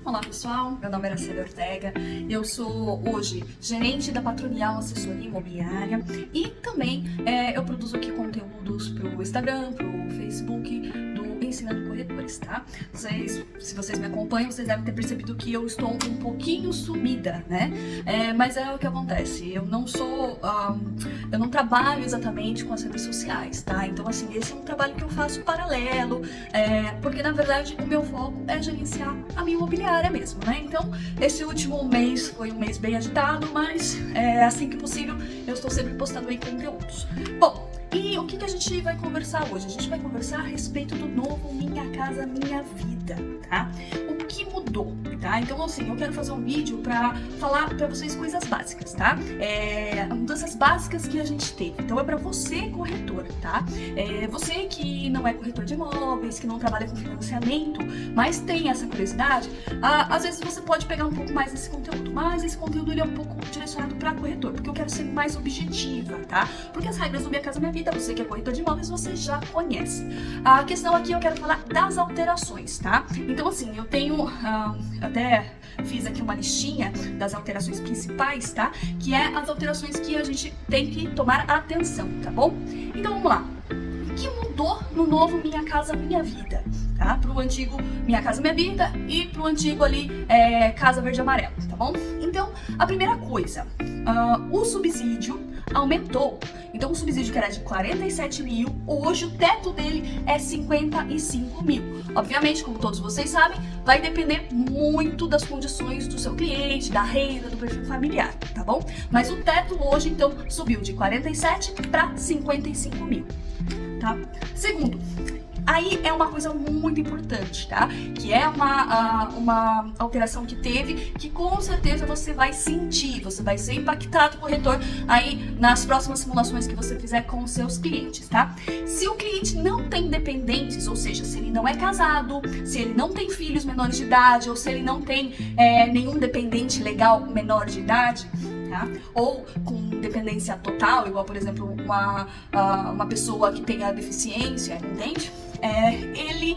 Olá pessoal, meu nome é Araceli Ortega, eu sou hoje gerente da Patronal Assessoria Imobiliária e também eu produzo aqui conteúdos para o Instagram, para o Facebook do Ensinando Corretores, tá? Se vocês me acompanham, vocês devem ter percebido que eu estou um pouquinho sumida, né? Mas é o que acontece, eu não trabalho exatamente com as redes sociais, tá? Então assim, esse é um trabalho que eu faço paralelo, porque na verdade o meu foco é gerenciar a minha imobiliária mesmo, né? Então, esse último mês foi um mês bem agitado, mas assim que possível eu estou sempre postando aí conteúdos. Bom, e o que a gente vai conversar hoje? A gente vai conversar a respeito do novo Minha Casa Minha Vida, tá? O que mudou, tá? Então, assim, eu quero fazer um vídeo pra falar pra vocês coisas básicas, tá? Mudanças básicas que a gente teve. Então, é pra você, corretor, tá? Você que não é corretor de imóveis, que não trabalha com financiamento, mas tem essa curiosidade, às vezes você pode pegar um pouco mais desse conteúdo, mas esse conteúdo ele é um pouco direcionado pra corretor, porque eu quero ser mais objetiva, tá? Porque as regras do Minha Casa Minha Vida, você que é corretor de imóveis, você já conhece. A questão aqui eu quero falar das alterações, tá? Então, assim, eu tenho até fiz aqui uma listinha das alterações principais, tá? Que é as alterações que a gente tem que tomar atenção, tá bom? Então vamos lá. O que mudou no novo Minha Casa Minha Vida, tá? Pro antigo Minha Casa Minha Vida e pro antigo ali Casa Verde Amarelo, tá bom? Então, a primeira coisa, o subsídio aumentou. Então, o subsídio que era de 47 mil, hoje o teto dele é 55 mil. Obviamente, como todos vocês sabem, vai depender muito das condições do seu cliente, da renda, do perfil familiar, tá bom? Mas o teto hoje, então, subiu de 47 para 55 mil, tá? Segundo, aí é uma coisa muito importante, tá? Que é uma alteração que teve, que com certeza você vai sentir, você vai ser impactado, corretor, aí nas próximas simulações que você fizer com os seus clientes, tá? Se o cliente não tem dependentes, ou seja, se ele não é casado, se ele não tem filhos menores de idade, ou se ele não tem nenhum dependente legal menor de idade, tá? Ou com dependência total, igual, por exemplo, uma pessoa que tenha deficiência, entende? Ele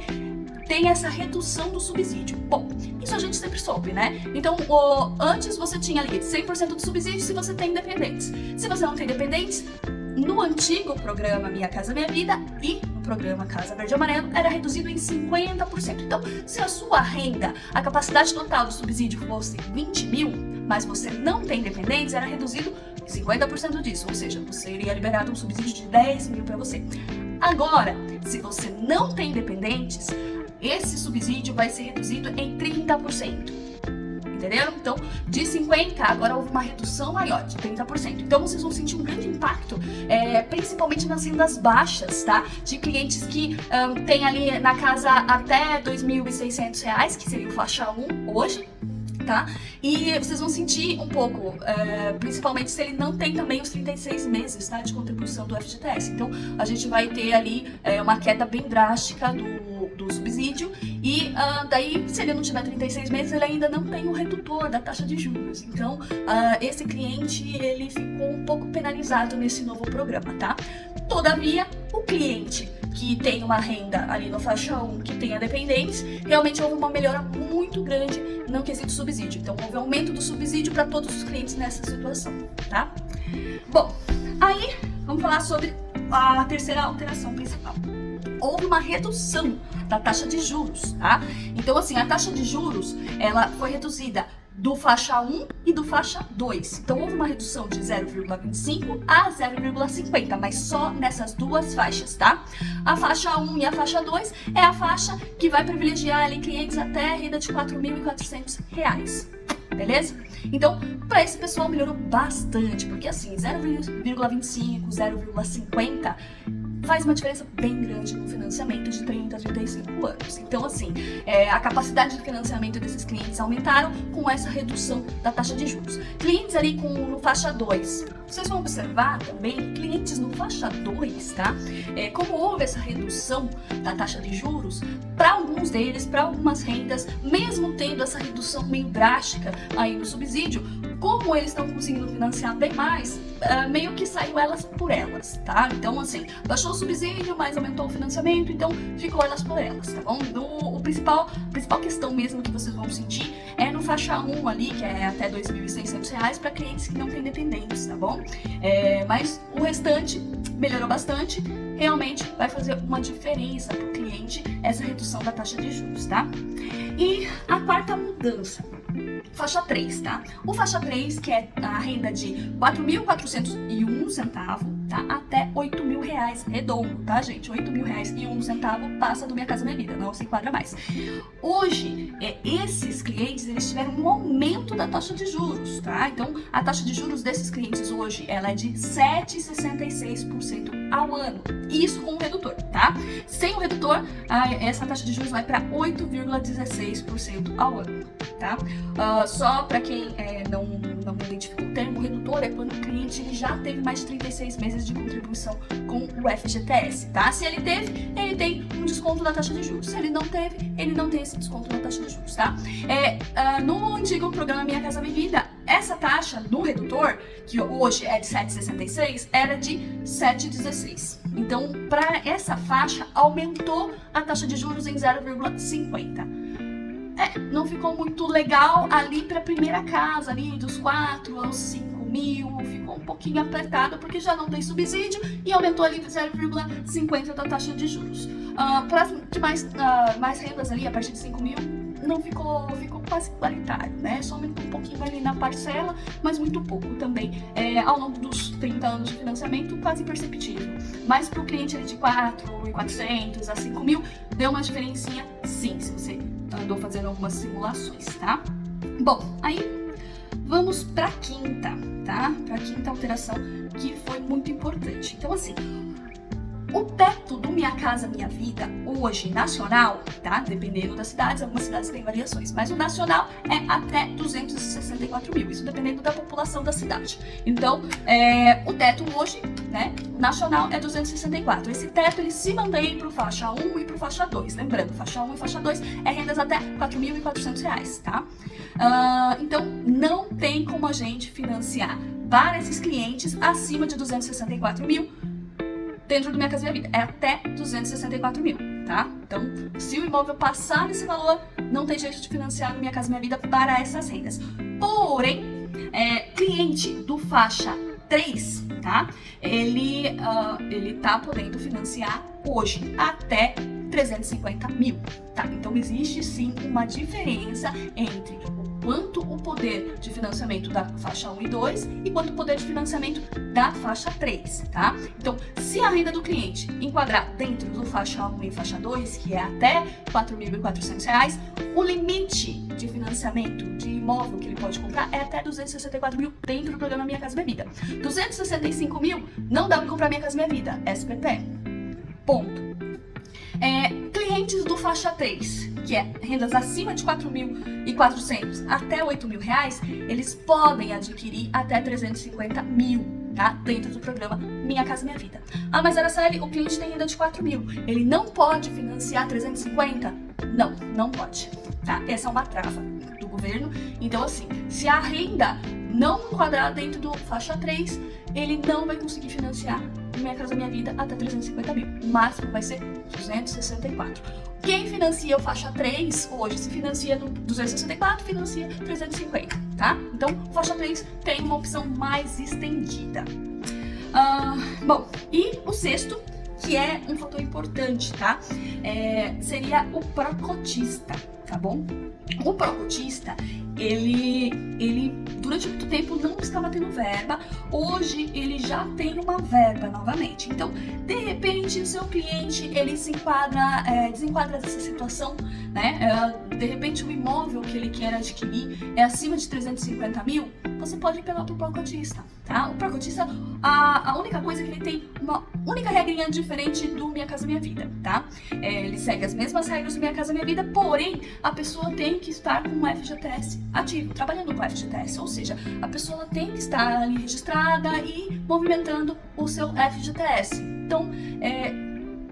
tem essa redução do subsídio. Bom, isso a gente sempre soube, né? Então, antes você tinha ali 100% do subsídio se você tem dependentes. Se você não tem dependentes, no antigo programa Minha Casa Minha Vida e no programa Casa Verde Amarelo era reduzido em 50%. Então, se a sua renda, a capacidade total do subsídio fosse 20 mil, mas você não tem dependentes, era reduzido 50% disso, ou seja, você iria liberado um subsídio de 10 mil para você. Agora, se você não tem dependentes, esse subsídio vai ser reduzido em 30%. Entenderam? Então, de 50% agora houve uma redução maior, de 30%. Então, vocês vão sentir um grande impacto, principalmente nas rendas baixas, tá? De clientes que têm ali na casa até R$ 2.600, que seria o faixa 1 hoje, tá? E vocês vão sentir um pouco, principalmente se ele não tem também os 36 meses, tá, de contribuição do FGTS. Então, a gente vai ter ali uma queda bem drástica do subsídio e daí, se ele não tiver 36 meses, ele ainda não tem o redutor da taxa de juros. Então, esse cliente, ele ficou um pouco penalizado nesse novo programa, tá? Todavia, o cliente que tem uma renda ali no faixa 1, que tenha dependentes, realmente houve uma melhora muito grande no quesito subsídio. Então, houve aumento do subsídio para todos os clientes nessa situação, tá? Bom, aí vamos falar sobre a terceira alteração principal. Houve uma redução da taxa de juros, tá? Então, assim, a taxa de juros, ela foi reduzida do faixa 1 e do faixa 2. Então, houve uma redução de 0,25 a 0,50, mas só nessas duas faixas, tá? A faixa 1 e a faixa 2 é a faixa que vai privilegiar ali clientes até a renda de R$ 4.400, beleza? Então, para esse pessoal melhorou bastante, porque assim, 0,25, 0,50 faz uma diferença bem grande no financiamento de 30 a 35 anos. Então, assim, a capacidade de financiamento desses clientes aumentaram com essa redução da taxa de juros. Clientes ali no faixa 2, vocês vão observar também, clientes no faixa 2, tá? Como houve essa redução da taxa de juros, para alguns deles, para algumas rendas, mesmo tendo essa redução meio drástica aí no subsídio, como eles estão conseguindo financiar bem mais, meio que saiu elas por elas, tá? Então, assim, baixou o subsídio, mas aumentou o financiamento, então ficou elas por elas, tá bom? A principal questão mesmo que vocês vão sentir é no faixa 1 ali, que é até R$ 2.600 para clientes que não têm dependentes, tá bom? Mas o restante melhorou bastante, realmente vai fazer uma diferença para o cliente essa redução da taxa de juros, tá? E a quarta mudança, faixa 3, tá? O faixa 3, que é a renda de R$ 4.401, tá? Até R$ 8.000, redondo, tá, gente? R$ 8.001 passa do Minha Casa Minha Vida, não se enquadra mais. Hoje, esses clientes, eles tiveram um aumento da taxa de juros, tá? Então, a taxa de juros desses clientes hoje, ela é de 7,66% ao ano. Isso com o redutor, tá? Sem o redutor, essa taxa de juros vai para 8,16% ao ano, tá? Só para quem não identificou o termo, o redutor é quando o cliente ele já teve mais de 36 meses de contribuição com o FGTS, tá? Se ele teve, ele tem um desconto na taxa de juros. Se ele não teve, ele não tem esse desconto na taxa de juros, tá? No antigo programa Minha Casa Minha Vida, essa taxa do redutor, que hoje é de 7,66, era de 7,16. Então, para essa faixa, aumentou a taxa de juros em 0,50. Não ficou muito legal ali para a primeira casa, ali dos 4 aos 5 mil, ficou um pouquinho apertado porque já não tem subsídio e aumentou ali 0,50 da taxa de juros. Para mais rendas ali, a partir de 5 mil, não ficou quase igualitário, né? Só aumentou um pouquinho ali na parcela, mas muito pouco também. Ao longo dos 30 anos de financiamento, quase imperceptível. Mas para o cliente ali de 4.400 a 5 mil, deu uma diferencinha sim, se você andou fazendo algumas simulações, tá? Bom, aí vamos para a quinta, tá? Para a quinta alteração que foi muito importante. Então, assim, o teto do Minha Casa Minha Vida, hoje, nacional, tá? Dependendo das cidades, algumas cidades têm variações, mas o nacional é até 264 mil, isso dependendo da população da cidade. Então, o teto hoje, né, nacional é 264. Esse teto, ele se mantém para o faixa 1 e para o faixa 2. Lembrando, faixa 1 e faixa 2 é rendas até R$ 4.400, tá? Então, não tem como a gente financiar para esses clientes acima de 264 mil dentro do Minha Casa Minha Vida. É até 264 mil, tá? Então, se o imóvel passar desse valor, não tem jeito de financiar no Minha Casa Minha Vida para essas rendas. Porém, cliente do faixa 3, tá? Ele tá podendo financiar hoje até 350 mil, tá? Então, existe sim uma diferença entre quanto o poder de financiamento da faixa 1 e 2 e quanto o poder de financiamento da faixa 3, tá? Então, se a renda do cliente enquadrar dentro do faixa 1 e faixa 2, que é até R$ 4.400, o limite de financiamento de imóvel que ele pode comprar é até 264 mil dentro do programa Minha Casa Minha Vida. 265 mil não dá para comprar Minha Casa Minha Vida, SPT. Ponto. Clientes do faixa 3, que é rendas acima de 4.400 até R$ 8.000, eles podem adquirir até 350 mil, tá? Dentro do programa Minha Casa Minha Vida. Mas Araceli, o cliente tem renda de 4 mil, ele não pode financiar 350? Não pode, tá? Essa é uma trava do governo. Então, assim, se a renda não enquadrar dentro do faixa 3, ele não vai conseguir financiar Minha Casa Minha Vida até 350 mil. O máximo vai ser 264. Quem financia o faixa 3 hoje, se financia no 264, financia 350, tá? Então, o faixa 3 tem uma opção mais estendida. Bom, e o sexto, que é um fator importante, tá? Seria o pró-cotista, tá bom? O pró-cotista, ele durante muito tempo não estava tendo verba, hoje ele já tem uma verba novamente. Então, de repente, o seu cliente, ele desenquadra dessa situação, né? De repente, o imóvel que ele quer adquirir é acima de 350 mil, você pode apelar para o pró-cotista, tá? O pró-cotista, a única coisa é que ele tem uma única regrinha diferente do Minha Casa Minha Vida, tá? Ele segue as mesmas regras do Minha Casa Minha Vida, porém, a pessoa tem que estar com o FGTS ativo, trabalhando com o FGTS, ou seja, a pessoa tem que estar ali registrada e movimentando o seu FGTS. Então,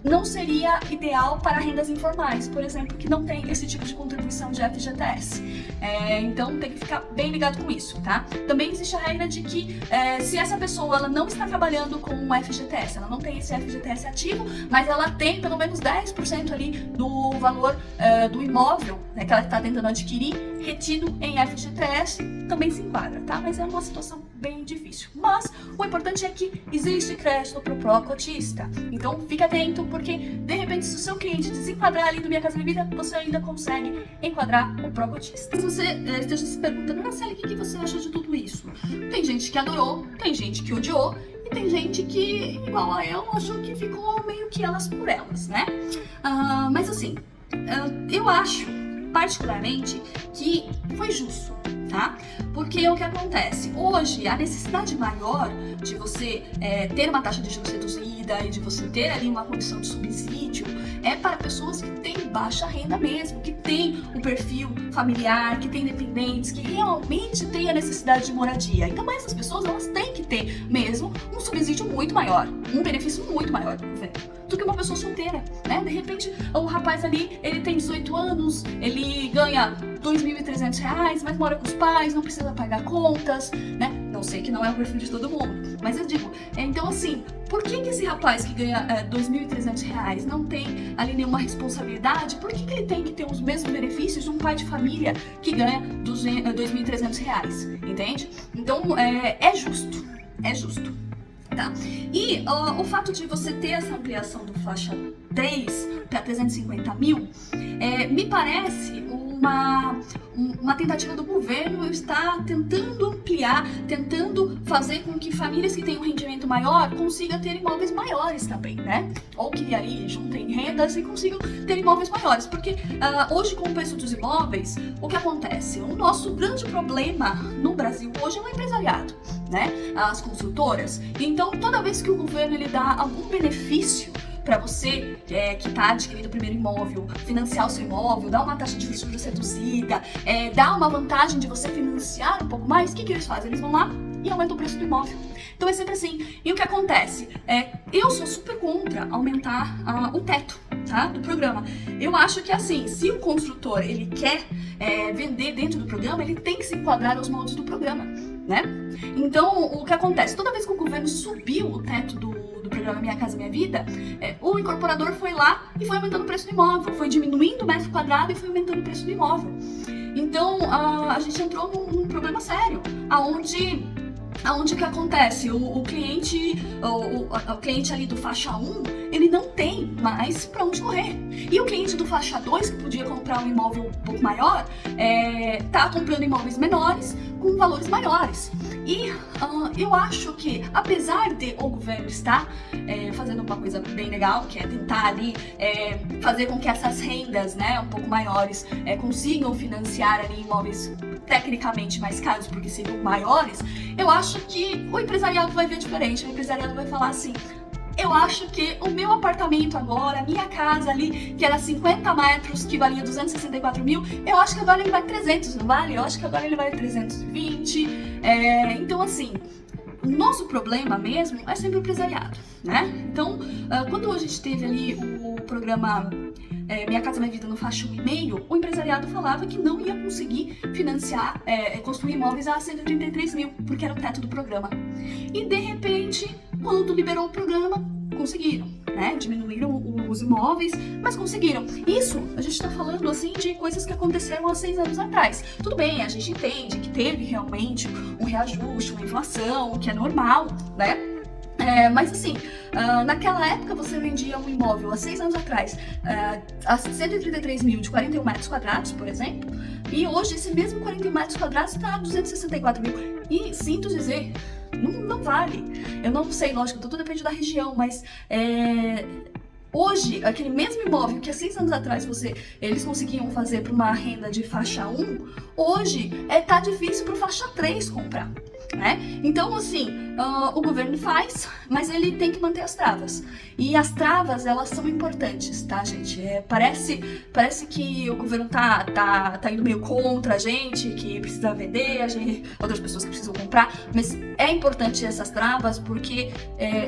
não seria ideal para rendas informais, por exemplo, que não tem esse tipo de contribuição de FGTS. Então tem que ficar bem ligado com isso, tá? Também existe a regra de que se essa pessoa ela não está trabalhando com o FGTS, ela não tem esse FGTS ativo, mas ela tem pelo menos 10% ali do valor do imóvel, né, que ela está tentando adquirir, retido em FGTS, também se enquadra, tá? Mas é uma situação bem difícil. Mas o importante é que existe crédito para o pró-cotista. Então fique atento, porque de repente se o seu cliente desenquadrar ali do Minha Casa Minha Vida, você ainda consegue enquadrar o pró-cotista. Se você esteja se perguntando, Marcele, o que você acha de tudo isso? Tem gente que adorou, tem gente que odiou, e tem gente que, igual a eu, achou que ficou meio que elas por elas, né? Mas assim, eu acho particularmente que foi justo, tá? Porque o que acontece? Hoje, a necessidade maior de você ter uma taxa de juros reduzida e de você ter ali uma condição de subsídio é para pessoas que têm baixa renda mesmo, que têm um perfil familiar, que têm dependentes, que realmente têm a necessidade de moradia. Então essas pessoas, elas têm que ter mesmo um subsídio muito maior, um benefício muito maior do governo do que uma pessoa solteira, né? De repente, o rapaz ali, ele tem 18 anos, ele ganha R$ 2.300, mas mora com os pais, não precisa pagar contas, né? Não sei que não é o perfil de todo mundo, mas eu digo, então assim, por que esse rapaz que ganha R$ 2.300 não tem ali nenhuma responsabilidade? Por que ele tem que ter os mesmos benefícios de um pai de família que ganha R$ 2.300, entende? Então, é justo, é justo. Tá. E o fato de você ter essa ampliação do faixa 3 para 350 mil me parece uma tentativa do governo estar tentando ampliar, tentando fazer com que famílias que têm um rendimento maior consigam ter imóveis maiores também, né? Ou que aí juntem rendas e consigam ter imóveis maiores. Porque hoje, com o preço dos imóveis, o que acontece? O nosso grande problema no Brasil hoje é o empresariado, né? As construtoras. Então, toda vez que o governo ele dá algum benefício para você que está adquirindo o primeiro imóvel, financiar o seu imóvel, dar uma taxa de juros reduzida, dar uma vantagem de você financiar um pouco mais, o que eles fazem? Eles vão lá e aumentam o preço do imóvel. Então é sempre assim. E o que acontece? Eu sou super contra aumentar o teto, tá, do programa. Eu acho que assim, se o construtor ele quer vender dentro do programa, ele tem que se enquadrar aos moldes do programa, né? Então o que acontece? Toda vez que o governo subiu o teto do programa Minha Casa Minha Vida, o incorporador foi lá e foi aumentando o preço do imóvel, foi diminuindo o metro quadrado e foi aumentando o preço do imóvel. Então a gente entrou num problema sério, aonde que acontece? O cliente ali do faixa 1, ele não tem mais para onde correr. E o cliente do faixa 2, que podia comprar um imóvel um pouco maior, tá comprando imóveis menores com valores maiores. E eu acho que, apesar de o governo estar fazendo uma coisa bem legal, que é tentar ali fazer com que essas rendas, né, um pouco maiores, consigam financiar ali imóveis tecnicamente mais caros, porque seriam maiores, eu acho que o empresariado vai ver diferente. O empresariado vai falar assim: eu acho que o meu apartamento agora, a minha casa ali, que era 50 metros, que valia 264 mil, eu acho que agora ele vai 300, não vale? Eu acho que agora ele vai 320. Então, assim, o nosso problema mesmo é sempre o empresariado, né? Então, quando a gente teve ali o programa Minha Casa Minha Vida no faixa 1,5, o empresariado falava que não ia conseguir financiar, construir imóveis a 133 mil, porque era o teto do programa. E de repente, quando liberou o programa, conseguiram, né? Diminuíram os imóveis, mas conseguiram. Isso, a gente tá falando assim de coisas que aconteceram há 6 anos atrás. Tudo bem, a gente entende que teve realmente um reajuste, uma inflação, que é normal, né? Mas assim, naquela época você vendia um imóvel há 6 anos atrás a 133 mil de 41 metros quadrados, por exemplo, e hoje esse mesmo 41 metros quadrados está a 264 mil. E sinto dizer, não vale. Eu não sei, lógico, tudo depende da região, mas hoje, aquele mesmo imóvel que há 6 anos atrás eles conseguiam fazer para uma renda de faixa 1, hoje tá difícil para faixa 3 comprar. né? Então, assim, o governo faz, mas ele tem que manter as travas. E as travas, elas são importantes, tá, gente? Parece que o governo tá indo meio contra a gente, que precisa vender, outras pessoas que precisam comprar, mas é importante essas travas porque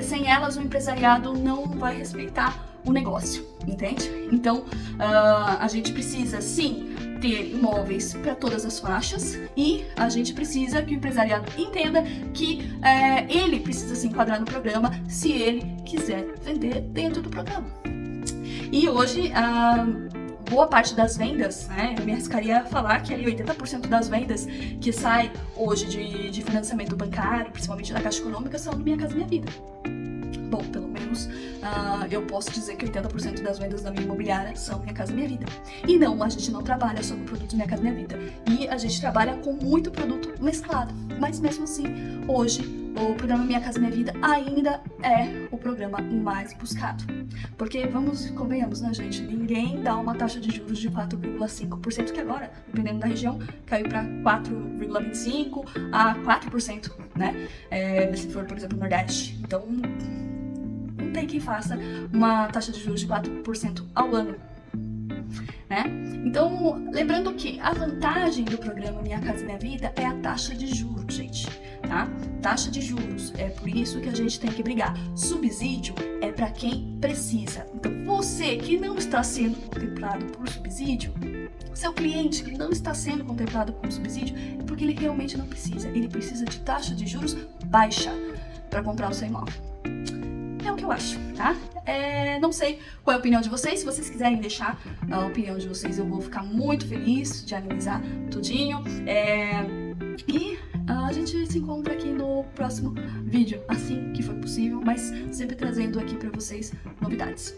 sem elas o empresariado não vai respeitar o negócio, entende? Então, a gente precisa, sim, ter imóveis para todas as faixas e a gente precisa que o empresariado entenda que ele precisa se enquadrar no programa se ele quiser vender dentro do programa. E hoje, boa parte das vendas, né, eu me arriscaria a falar que ali 80% das vendas que sai hoje de financiamento bancário, principalmente da Caixa Econômica, são do Minha Casa Minha Vida. Bom, pelo menos eu posso dizer que 80% das vendas da minha imobiliária são Minha Casa Minha Vida. E não, a gente não trabalha só com produtos Minha Casa Minha Vida. E a gente trabalha com muito produto mesclado. Mas mesmo assim, hoje, o programa Minha Casa Minha Vida ainda é o programa mais buscado. Porque, convenhamos, né, gente? Ninguém dá uma taxa de juros de 4,5%, que agora, dependendo da região, caiu para 4,25% a 4%, né? Se for, por exemplo, o Nordeste. Então, não tem quem faça uma taxa de juros de 4% ao ano, né? Então, lembrando que a vantagem do programa Minha Casa Minha Vida é a taxa de juros, gente, tá? Taxa de juros, é por isso que a gente tem que brigar. Subsídio é para quem precisa. Então, você que não está sendo contemplado por subsídio, seu cliente que não está sendo contemplado por subsídio, é porque ele realmente não precisa. Ele precisa de taxa de juros baixa para comprar o seu imóvel. É o que eu acho, tá? Não sei qual é a opinião de vocês. Se vocês quiserem deixar a opinião de vocês, eu vou ficar muito feliz de analisar tudinho. E a gente se encontra aqui no próximo vídeo, assim que for possível, mas sempre trazendo aqui pra vocês novidades.